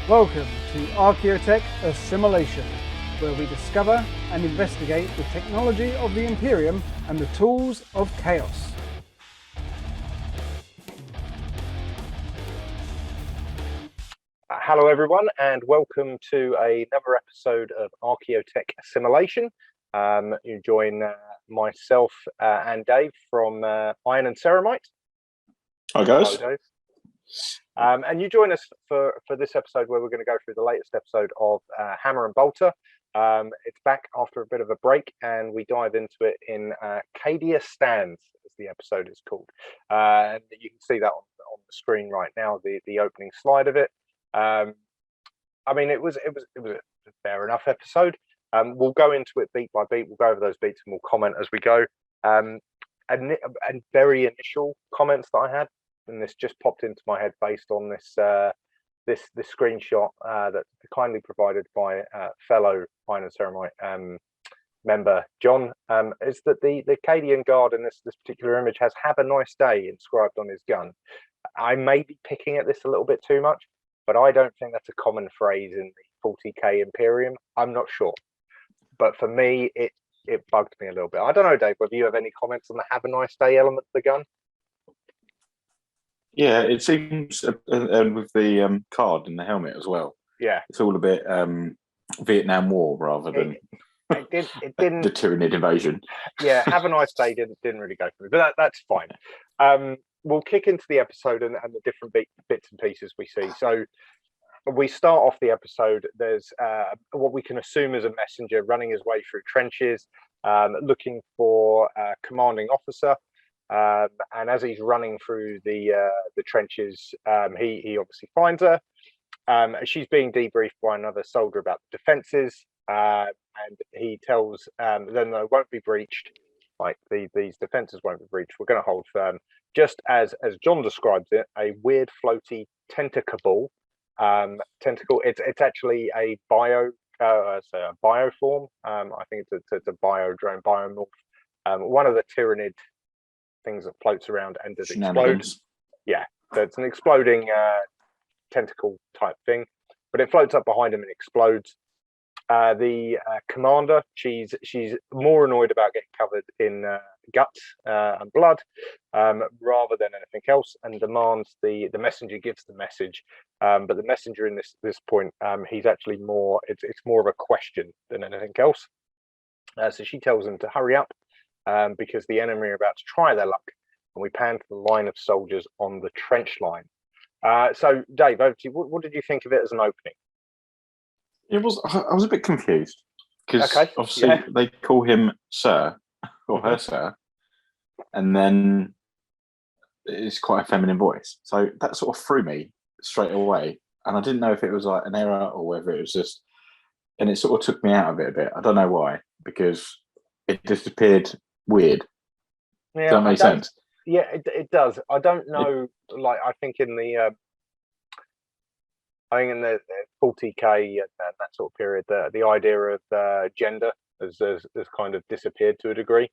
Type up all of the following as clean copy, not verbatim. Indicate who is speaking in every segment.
Speaker 1: Welcome to Archeotech Assimilation, where we discover and investigate the technology of the Imperium and the tools of chaos.
Speaker 2: Hello everyone, and welcome to another episode of Archeotech Assimilation. You join myself and Dave from Iron and Ceramite.
Speaker 3: Hi guys.
Speaker 2: Hello, Dave. And you join us for this episode where we're going to go through the latest episode of Hammer and Bolter. It's back after a bit of a break, and we dive into it in Cadia Stands, as the episode is called. And you can see that on the screen right now, the opening slide of it. I mean, it was a fair enough episode. We'll go into it beat by beat. We'll go over those beats and we'll comment as we go. And very initial comments that I had, and this just popped into my head based on this screenshot that's kindly provided by fellow Iron and Ceramite member John, is that the Cadian guard in this particular image has "Have a nice day" inscribed on his gun. I may be picking at this a little bit too much, but I don't think that's a common phrase in the 40k Imperium. I'm not sure, but for me, it bugged me a little bit. I don't know, Dave, whether you have any comments on the "Have a nice day" element of the gun.
Speaker 3: Yeah, it seems with the card and the helmet as well.
Speaker 2: Yeah,
Speaker 3: it's all a bit Vietnam War rather than
Speaker 2: it didn't
Speaker 3: the Tyranid invasion.
Speaker 2: Yeah, "Have a nice day" didn't really go for me, but that's fine. We'll kick into the episode and the different bits and pieces we see. So we start off the episode. There's what we can assume is a messenger running his way through trenches, looking for a commanding officer. And as he's running through the trenches, he obviously finds her. She's being debriefed by another soldier about the defences, and he tells them they won't be breached. Like these defences won't be breached. We're going to hold firm. Just as John describes it, a weird floaty tentacle. It's actually a bioform. I think it's a bio-drone, biomorph. One of the Tyranid things that floats around and does explode. Yeah, so it's an exploding tentacle type thing, but it floats up behind him and explodes. The commander, she's more annoyed about getting covered in guts and blood rather than anything else, and demands the messenger gives the message. But the messenger in this point, he's actually more. It's more of a question than anything else. So she tells him to hurry up because the enemy are about to try their luck, and we pan to the line of soldiers on the trench line. So, Dave, over to you. What did you think of it as an opening?
Speaker 3: I was a bit confused because obviously they call him Sir or her Sir, and then it's quite a feminine voice. So that sort of threw me straight away, and I didn't know if it was like an error or whether it was just, and it sort of took me out of it a bit. I don't know why, because it just appeared weird. Yeah, does that make sense?
Speaker 2: Yeah, it does. I don't know. I think in the 40k and that sort of period, the idea of gender has kind of disappeared to a degree.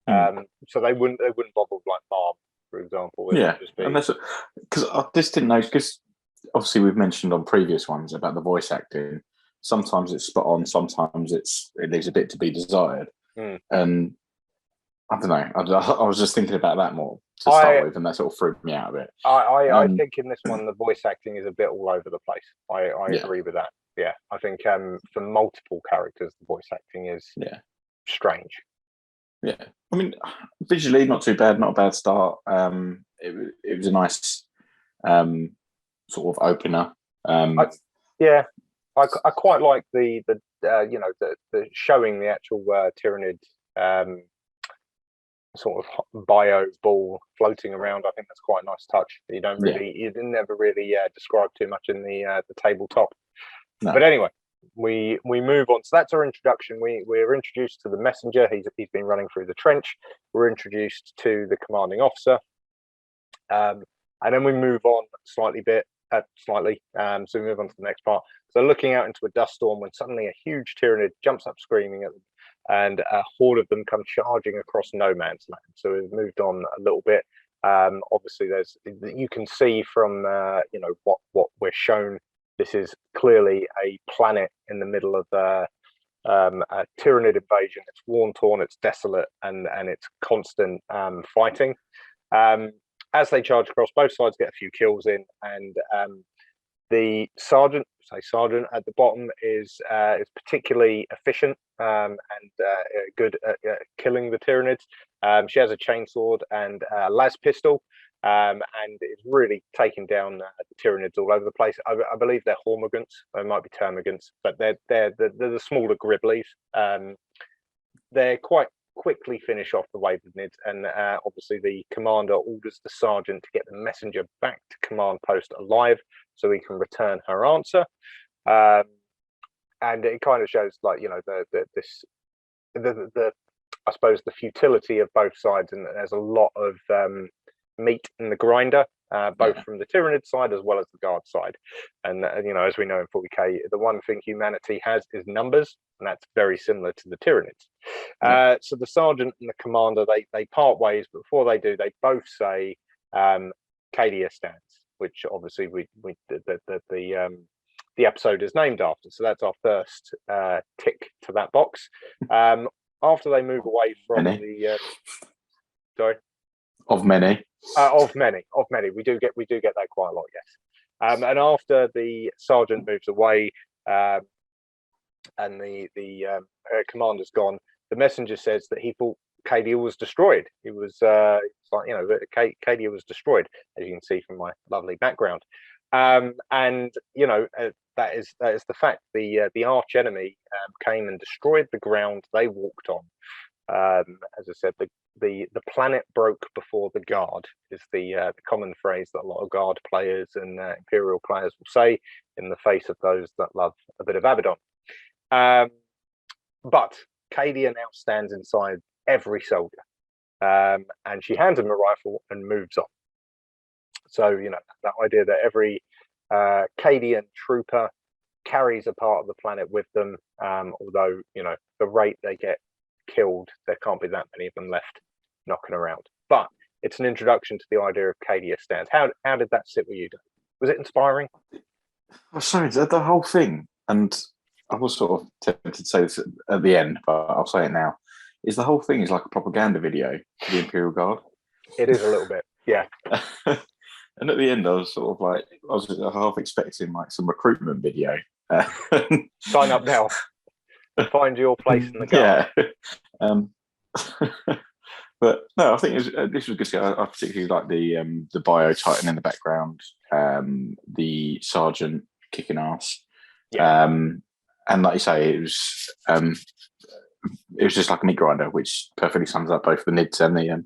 Speaker 2: So they wouldn't bother with like mom, for example.
Speaker 3: Yeah, and that's because I just didn't know, because obviously we've mentioned on previous ones about the voice acting. Sometimes it's spot on, sometimes it leaves a bit to be desired. And I don't know. I was just thinking about that more to start with, and that sort of threw me out of it.
Speaker 2: I think in this one the voice acting is a bit all over the place. I agree with that. Yeah, I think for multiple characters the voice acting is strange.
Speaker 3: Yeah, I mean, visually not too bad, not a bad start. It was a nice sort of opener.
Speaker 2: I quite like the showing the actual Tyranid sort of bio ball floating around. I think that's quite a nice touch. You never really describe too much in the tabletop. No. But anyway, we move on. So that's our introduction. We're introduced to the messenger. He's been running through the trench. We're introduced to the commanding officer, and then we move on slightly. So we move on to the next part. So looking out into a dust storm when suddenly a huge Tyranid jumps up screaming at them, and a horde of them come charging across no man's land. So we've moved on a little bit. Obviously, you can see from what we're shown this is clearly a planet in the middle of a Tyranid invasion. It's worn, torn, it's desolate, and it's constant fighting. As they charge across, both sides get a few kills in, and the sergeant at the bottom is particularly efficient and good at killing the Tyranids. She has a chainsword and a las pistol, and is really taking down the Tyranids all over the place. I believe they're hormigants. They might be termagants, but they're the smaller Griblies. They're quite quickly finish off the wave of Nids, and obviously the commander orders the sergeant to get the messenger back to command post alive so he can return her answer. And it kind of shows, like, you know, the I suppose the futility of both sides, and there's a lot of meat in the grinder, both from the Tyranid side as well as the Guard side. And you know, as we know in 40k, the one thing humanity has is numbers, and that's very similar to the Tyranids. So the sergeant and the commander, they part ways, but before they do, they both say Cadia stands, which obviously the episode is named after. So that's our first tick to that box. After they move away from the sorry,
Speaker 3: of many,
Speaker 2: we do get that quite a lot, yes. And after the sergeant moves away, and the commander's gone, the messenger says that he thought Cadia was destroyed. He was like, you know, Cadia was destroyed, as you can see from my lovely background. And you know, that is the fact. The arch enemy came and destroyed the ground they walked on. As I said, the planet broke before the Guard is the common phrase that a lot of Guard players and Imperial players will say in the face of those that love a bit of Abaddon. But Cadia now stands inside every soldier, and she hands him a rifle and moves on. So, you know, that idea that every Cadian trooper carries a part of the planet with them, although, you know, the rate they get killed, there can't be that many of them left knocking around. But it's an introduction to the idea of Cadia stands. How did that sit with you, Dave? Was it inspiring?
Speaker 3: Oh, sorry, the whole thing, and I was sort of tempted to say this at the end, but I'll say it now, is the whole thing is like a propaganda video for the Imperial Guard.
Speaker 2: It is a little bit, yeah.
Speaker 3: And at the end, I was sort of like, I was half expecting like some recruitment video.
Speaker 2: Sign up now. Find your place in the Guard.
Speaker 3: Yeah. But no, I think this was good. I particularly like the Bio Titan in the background, the Sergeant kicking ass. Yeah. And like you say, it was just like a meat grinder, which perfectly sums up both the Nids and the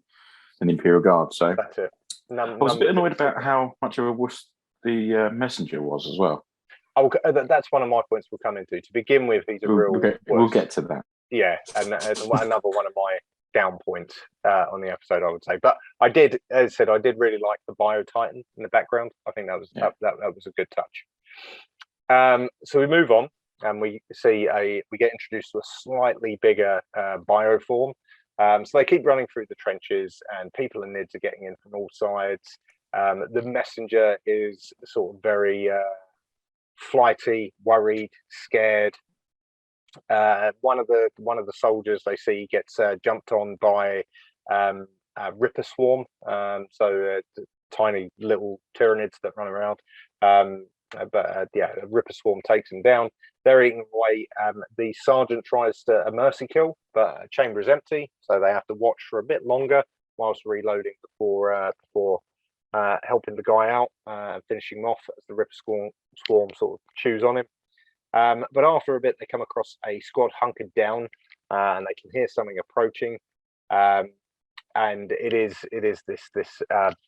Speaker 3: Imperial Guard. So
Speaker 2: that's it.
Speaker 3: I was a bit annoyed about how much of a wuss the messenger was as well.
Speaker 2: Oh, that's one of my points we'll come into. To begin with, these are
Speaker 3: we'll get to that.
Speaker 2: Yeah, and another one of my down points on the episode, I would say. But I did, as I said, I did really like the Bio Titan in the background. I think that was that was a good touch. So we move on, and we get introduced to a slightly bigger bioform. So they keep running through the trenches, and people and Nids are getting in from all sides. The messenger is sort of very flighty, worried, scared. One of the soldiers they see gets jumped on by a Ripper swarm, tiny little Tyranids that run around. A Ripper swarm takes him down. They're eating away. The sergeant tries to a mercy kill, but a chamber is empty, so they have to watch for a bit longer whilst reloading before helping the guy out and finishing him off as the Ripper swarm sort of chews on him. But after a bit, they come across a squad hunkered down, and they can hear something approaching. And it is this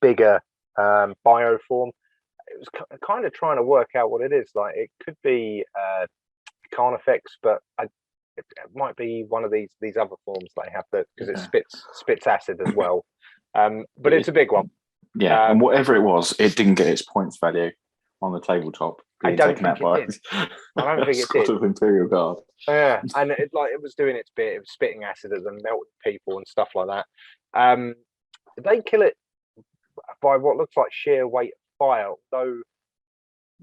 Speaker 2: bigger bioform. It was kind of trying to work out what it is. Like, it could be Carnifex, but it might be one of these other forms they have, that because it spits acid as well. But it's a big one.
Speaker 3: Yeah, and whatever it was, it didn't get its points value on the tabletop.
Speaker 2: I don't think it did. I don't think it did.
Speaker 3: Of Imperial Guard.
Speaker 2: Yeah, and it was doing its bit. It was spitting acid at them, melting people and stuff like that. They kill it by what looks like sheer weight of fire, though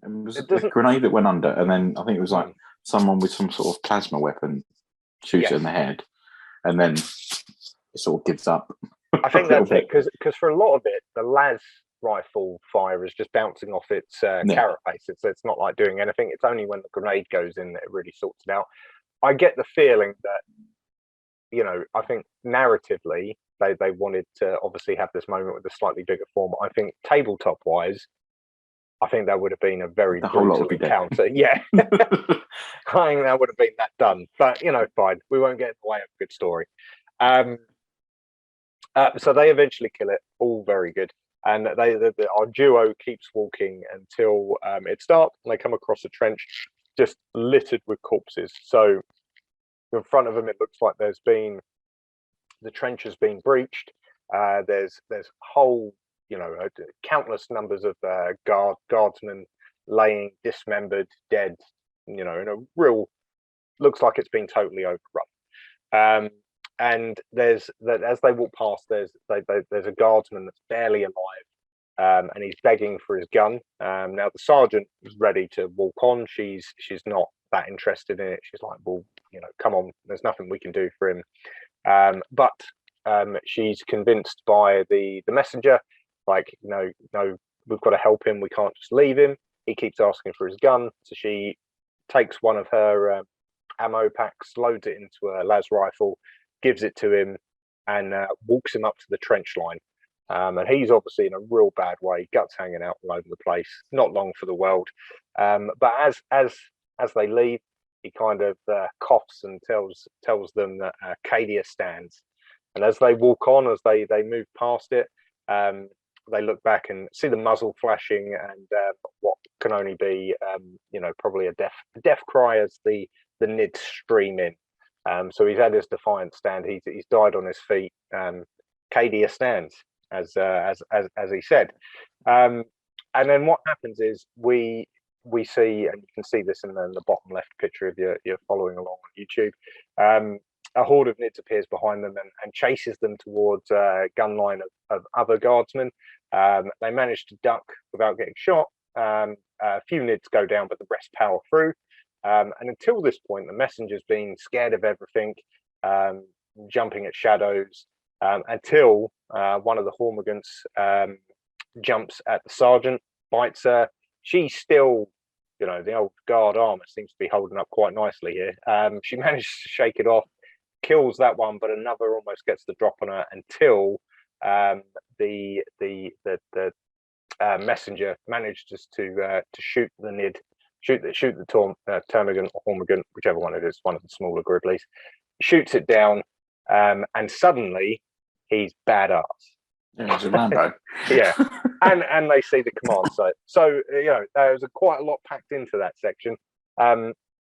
Speaker 3: It was a grenade that went under, and then I think it was like someone with some sort of plasma weapon shoots it in the head, and then it sort of gives up.
Speaker 2: I think that's it, because for a lot of it, the las rifle fire is just bouncing off its carapace. It's not like doing anything. It's only when the grenade goes in that it really sorts it out. I get the feeling that, you know, I think narratively they wanted to obviously have this moment with a slightly bigger form. I think tabletop wise, I think that would have been a very brutal encounter. Yeah. I think that would have been that done. But, you know, fine. We won't get in the way of a good story. So they eventually kill it. All very good. And our duo keeps walking until it's dark, and they come across a trench just littered with corpses. So in front of them, it looks like the trench has been breached. There's whole, you know, countless numbers of guardsmen laying dismembered, dead, you know, in a real, looks like it's been totally overrun. And as they walk past, there's a guardsman that's barely alive, and he's begging for his gun. Now the sergeant is ready to walk on. She's not that interested in it. She's like, well, you know, come on, there's nothing we can do for him. But she's convinced by the messenger, like, no, we've got to help him. We can't just leave him. He keeps asking for his gun, so she takes one of her ammo packs, loads it into a las rifle, gives it to him, and walks him up to the trench line. And he's obviously in a real bad way, guts hanging out all over the place. Not long for the world. But as they leave, he kind of coughs and tells them that Cadia stands. And as they walk on, as they move past it, they look back and see the muzzle flashing, and what can only be, you know, probably a death cry as the nids stream in. So he's had his defiant stand. He's died on his feet. Cadia stands, as he said. And then what happens is we see, and you can see this in the bottom left picture if you're following along on YouTube. A horde of nids appears behind them and chases them towards a gun line of other guardsmen. They manage to duck without getting shot. A few nids go down, but the rest power through. And until this point, the messenger's been scared of everything, jumping at shadows, until one of the Hormigants jumps at the sergeant, bites her. She's still, you know, the old guard armor seems to be holding up quite nicely here. She manages to shake it off, kills that one, but another almost gets the drop on her until the messenger manages to shoot the nid. Shoot the termagant or hormigant, whichever one it is, one of the smaller griblies, shoots it down, and suddenly he's badass.
Speaker 3: Yeah, he's a Rambo.
Speaker 2: Yeah, and they see the command site. So, you know, there's quite a lot packed into that section.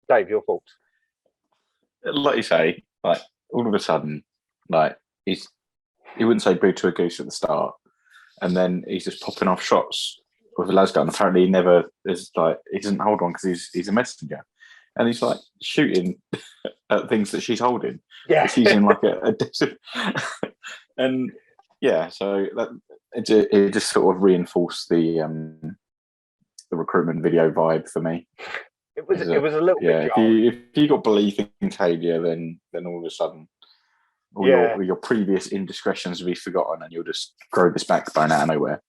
Speaker 2: Dave, your thoughts?
Speaker 3: Like you say, like all of a sudden, like he wouldn't say boo to a goose at the start, and then he's just popping off shots with a las gun. Apparently, he never is like he doesn't hold one because he's a messenger, and he's like shooting at things that she's holding.
Speaker 2: Yeah,
Speaker 3: she's in like a desert, and yeah, so that it just sort of reinforced the recruitment video vibe for me.
Speaker 2: It was a little bit jarring.
Speaker 3: If you got belief in Cadia, then all of a sudden all your previous indiscretions will be forgotten, and you'll just grow this backbone out of nowhere.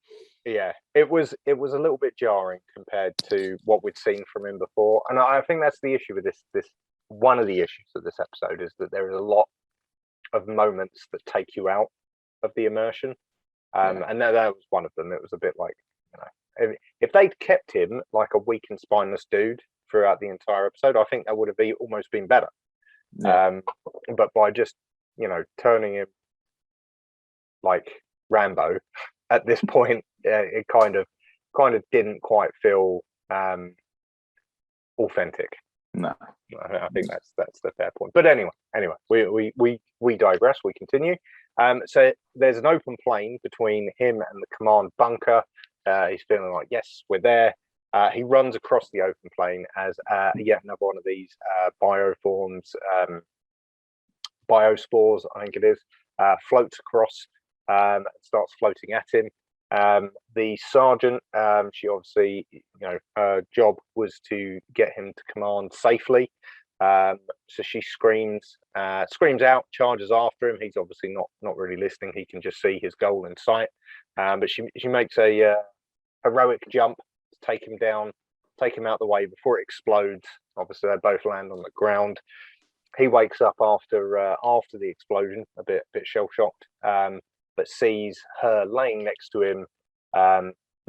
Speaker 2: Yeah, it was a little bit jarring compared to what we'd seen from him before, and I think that's the issue with this. One of the issues of this episode is that there is a lot of moments that take you out of the immersion, and that was one of them. It was a bit like, you know, if they'd kept him like a weak and spineless dude throughout the entire episode, I think that would have almost been better. Yeah. But by just, you know, turning him like Rambo at this point, it kind of didn't quite feel authentic.
Speaker 3: No,
Speaker 2: I think that's the fair point. But anyway, we digress. We continue. So there's an open plain between him and the command bunker. He's feeling like, yes, we're there. He runs across the open plain as yet another one of these bioforms, biospores, I think it is, floats across, starts floating at him. The sergeant, she obviously, her job was to get him to command safely. So she screams out, charges after him. He's obviously not really listening. He can just see his goal in sight. But she makes a heroic jump to take him down, take him out the way before it explodes. Obviously, they both land on the ground. He wakes up after the explosion, a bit shell shocked, but sees her laying next to him,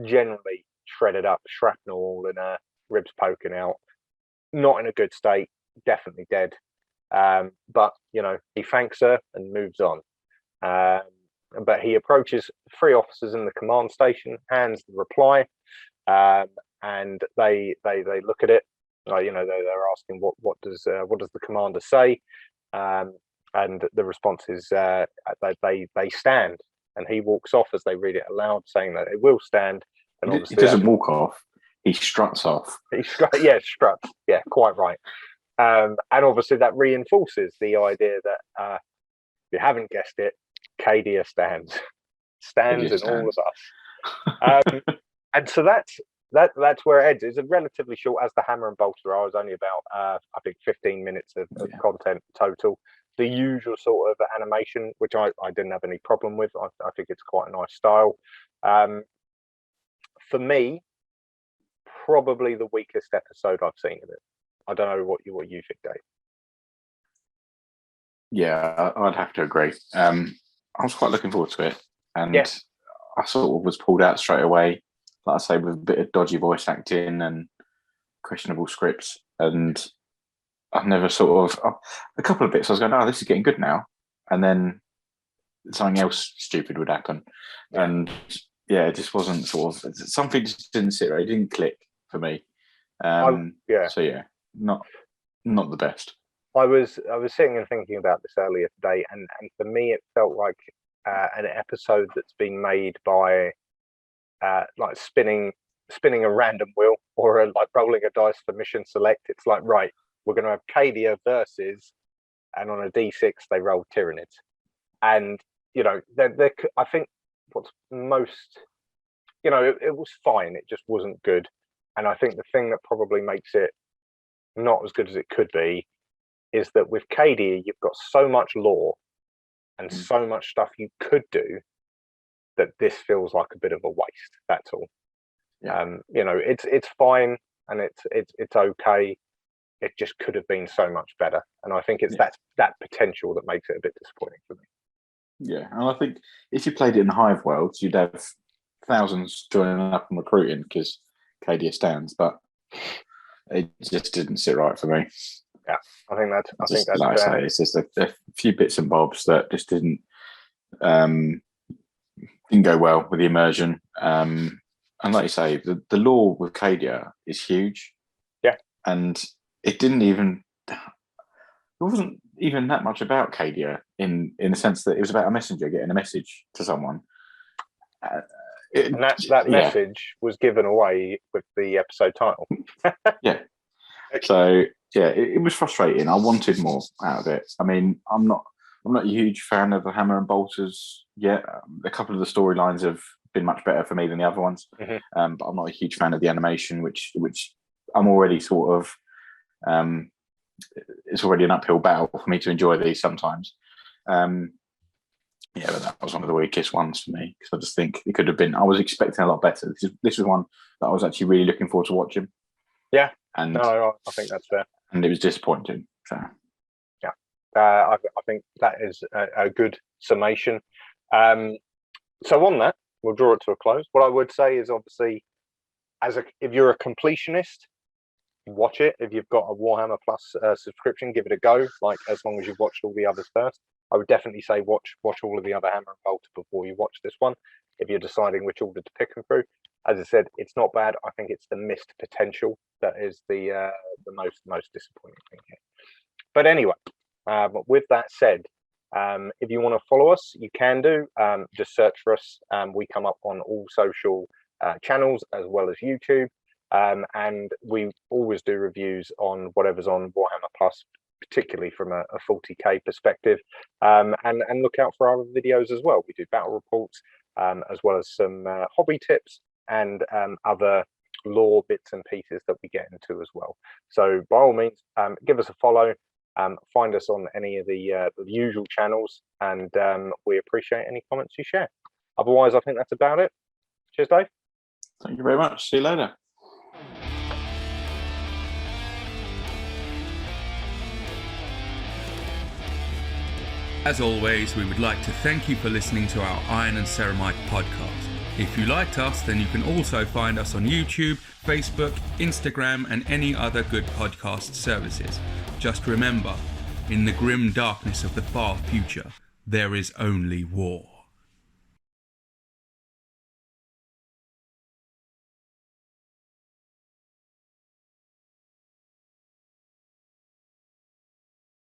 Speaker 2: generally shredded up, shrapnel all in her, ribs poking out, not in a good state, definitely dead. But he thanks her and moves on. But he approaches 3 officers in the command station, hands the reply, and they look at it. They're asking what does the commander say, and the response is they stand, and he walks off as they read it aloud, saying that they will stand. And obviously
Speaker 3: he doesn't walk off; he struts off.
Speaker 2: Struts. Yeah, quite right. And obviously that reinforces the idea that if you haven't guessed it, Cadia stands in all of us. And so that's where it ends. It's a relatively short, as the Hammer and Bolter. I was only about I think 15 minutes of content total. The usual sort of animation, which I didn't have any problem with. I think it's quite a nice style. For me, probably the weakest episode I've seen of it. I don't know what you think, Dave.
Speaker 3: Yeah, I'd have to agree. I was quite looking forward to it, and I sort of was pulled out straight away. Like I say, with a bit of dodgy voice acting and questionable scripts, and I've never sort of a couple of bits. I was going, "Oh, this is getting good now," and then something else stupid would happen, and it just wasn't sort of something just didn't sit right. It didn't click for me. So not the best.
Speaker 2: I was sitting and thinking about this earlier today, and for me, it felt like an episode that's been made by like spinning a random wheel or like rolling a dice for mission select. It's like, right, we're going to have Cadia versus, and on a D6 they roll Tyranids, and I think what's most, it was fine. It just wasn't good, and I think the thing that probably makes it not as good as it could be is that with Cadia you've got so much lore and so much stuff you could do that this feels like a bit of a waste. That's all. It's fine and it's okay. It just could have been so much better, and I think it's that potential that makes it a bit disappointing for me.
Speaker 3: Yeah, and I think if you played it in Hive Worlds, you'd have thousands joining up and recruiting because Cadia stands, but it just didn't sit right for me.
Speaker 2: Yeah, I think that's
Speaker 3: like I say, it's just a few bits and bobs that just didn't go well with the immersion. And like you say, the lore with Cadia is huge.
Speaker 2: Yeah,
Speaker 3: and it wasn't even that much about Cadia in the sense that it was about a messenger getting a message to someone.
Speaker 2: And that message was given away with the episode title.
Speaker 3: So it was frustrating. I wanted more out of it. I mean, I'm not a huge fan of the Hammer and Bolters yet. A couple of the storylines have been much better for me than the other ones. But I'm not a huge fan of the animation, which I'm already sort of. It's already an uphill battle for me to enjoy these sometimes. But that was one of the weakest ones for me because I just think it could have been. I was expecting a lot better. This was one that I was actually really looking forward to watching. Yeah, and
Speaker 2: I think that's fair.
Speaker 3: And it was disappointing. So
Speaker 2: I think that is a good summation. So on that, we'll draw it to a close. What I would say is, obviously, if you're a completionist, watch it. If you've got a Warhammer Plus subscription, give it a go. Like, as long as you've watched all the others first, I would definitely say watch all of the other Hammer and Bolter before you watch this one. If you're deciding which order to pick them through, as I said, it's not bad. I think it's the missed potential that is the most disappointing thing here. But anyway, with that said, if you want to follow us, you can do. Just search for us. We come up on all social channels as well as YouTube. And we always do reviews on whatever's on Warhammer Plus, particularly from a 40k perspective. And look out for our videos as well. We do battle reports. as well as some hobby tips and other lore bits and pieces that we get into as well. So by all means, give us a follow, find us on any of the usual channels, and we appreciate any comments you share. Otherwise, I think that's about it. Cheers, Dave.
Speaker 3: Thank you very much. See you later.
Speaker 4: As always, we would like to thank you for listening to our Iron and Ceramite podcast. If you liked us, then you can also find us on YouTube, Facebook, Instagram, and any other good podcast services. Just remember, in the grim darkness of the far future, there is only war.